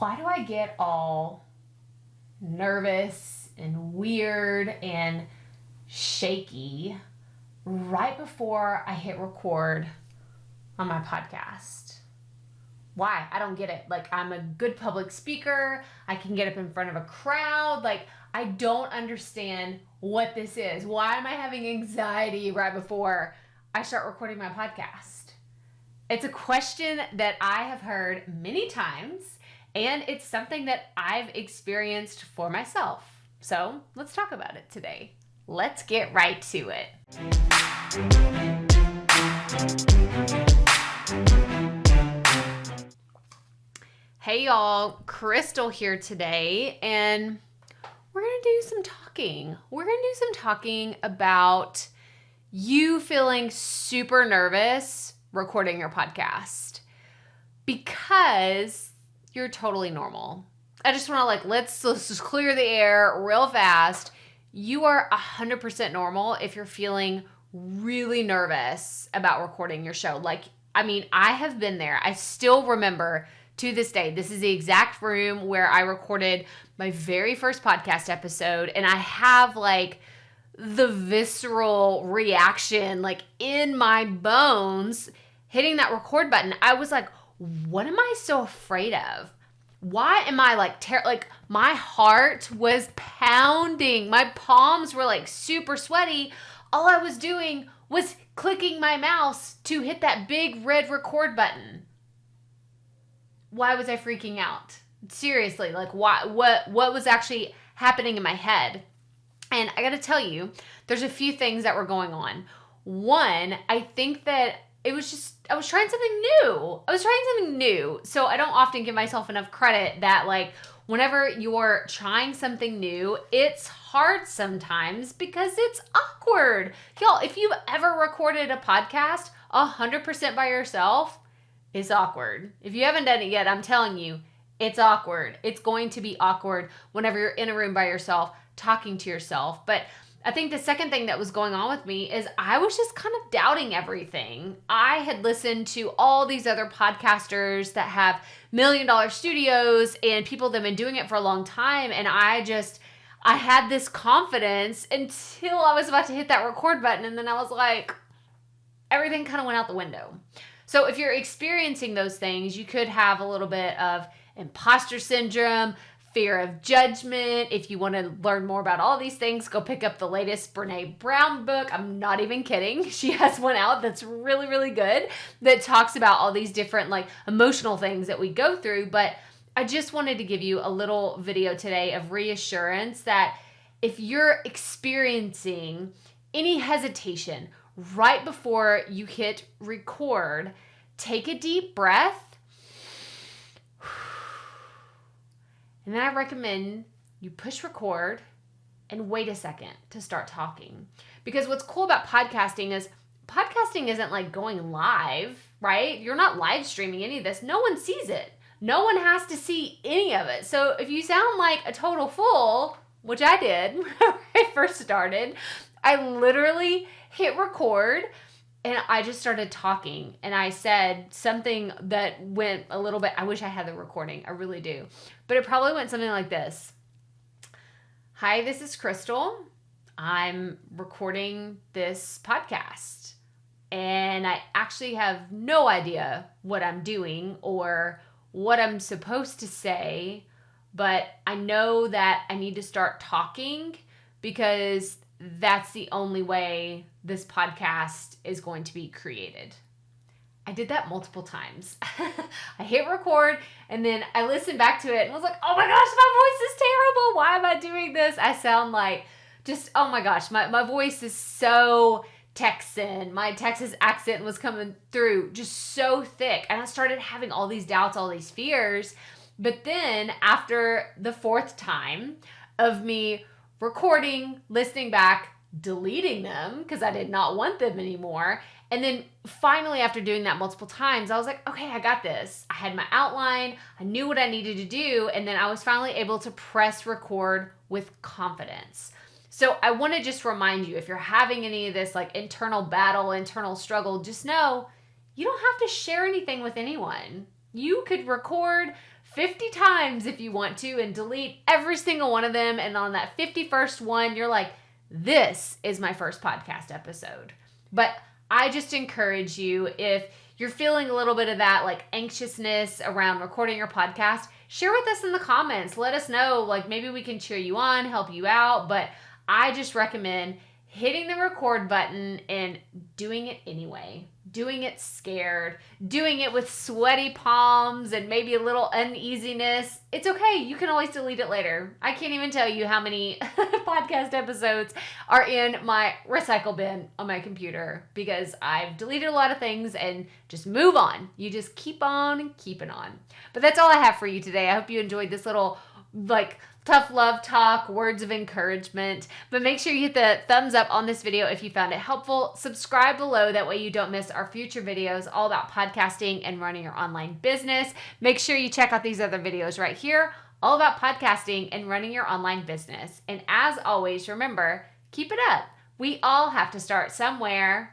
why do I get all nervous and weird and shaky right before I hit record on my podcast? Why? I don't get it. Like, I'm a good public speaker. I can get up in front of a crowd. Like, I don't understand what this is. Why am I having anxiety right before I start recording my podcast? It's a question that I have heard many times, and it's something that I've experienced for myself. So let's talk about it today. Let's get right to it. Hey y'all, Crystal here today, and we're going to do some talking. We're going to do some talking about you feeling super nervous recording your podcast because you're totally normal. I just want to let's just clear the air real fast. You are 100% normal if you're feeling really nervous about recording your show. I have been there. I still remember to this day, this is the exact room where I recorded my very first podcast episode, and I have the visceral reaction in my bones hitting that record button. I was like, what am I so afraid of? Why am I my heart was pounding. My palms were super sweaty. All I was doing was clicking my mouse to hit that big red record button. Why was I freaking out? Seriously, why? What was actually happening in my head? And I got to tell you, there's a few things that were going on. One, I think that I was trying something new. So I don't often give myself enough credit that whenever you're trying something new, it's hard sometimes because it's awkward. Y'all, if you've ever recorded a podcast 100% by yourself, it's awkward. If you haven't done it yet, I'm telling you, it's awkward. It's going to be awkward whenever you're in a room by yourself, talking to yourself. But I think the second thing that was going on with me is I was just kind of doubting everything. I had listened to all these other podcasters that have $1 million studios and people that have been doing it for a long time. And I had this confidence until I was about to hit that record button. And then I was like, everything kind of went out the window. So if you're experiencing those things, you could have a little bit of imposter syndrome, fear of judgment. If you want to learn more about all these things, go pick up the latest Brene Brown book. I'm not even kidding. She has one out that's really, really good that talks about all these different emotional things that we go through. But I just wanted to give you a little video today of reassurance that if you're experiencing any hesitation right before you hit record, take a deep breath. And then I recommend you push record and wait a second to start talking. Because what's cool about podcasting isn't going live, right? You're not live streaming any of this. No one sees it. No one has to see any of it. So if you sound like a total fool, which I did when I first started, I literally hit record and I just started talking, and I said something that went a little bit, I wish I had the recording, I really do. But it probably went something like this. Hi, this is Crystal. I'm recording this podcast, and I actually have no idea what I'm doing or what I'm supposed to say, but I know that I need to start talking because that's the only way this podcast is going to be created. I did that multiple times. I hit record and then I listened back to it and was like, oh my gosh, my voice is terrible. Why am I doing this? I sound oh my gosh, my voice is so Texan. My Texas accent was coming through just so thick. And I started having all these doubts, all these fears. But then after the fourth time of me recording, listening back, deleting them because I did not want them anymore. And then finally, after doing that multiple times, I was like, okay, I got this. I had my outline. I knew what I needed to do. And then I was finally able to press record with confidence. So I want to just remind you, if you're having any of this internal battle, internal struggle, just know you don't have to share anything with anyone. You could record 50 times if you want to and delete every single one of them. And on that 51st one, you're like, this is my first podcast episode. But I just encourage you, if you're feeling a little bit of that like anxiousness around recording your podcast, share with us in the comments. Let us know, like maybe we can cheer you on, help you out. But I just recommend hitting the record button and doing it anyway. Doing it scared, doing it with sweaty palms and maybe a little uneasiness. It's okay. You can always delete it later. I can't even tell you how many podcast episodes are in my recycle bin on my computer because I've deleted a lot of things and just move on. You just keep on keeping on. But that's all I have for you today. I hope you enjoyed this little like tough love talk, words of encouragement. But make sure you hit the thumbs up on this video if you found it helpful. Subscribe below. That way you don't miss our future videos all about podcasting and running your online business. Make sure you check out these other videos right here, all about podcasting and running your online business. And as always, remember, keep it up. We all have to start somewhere.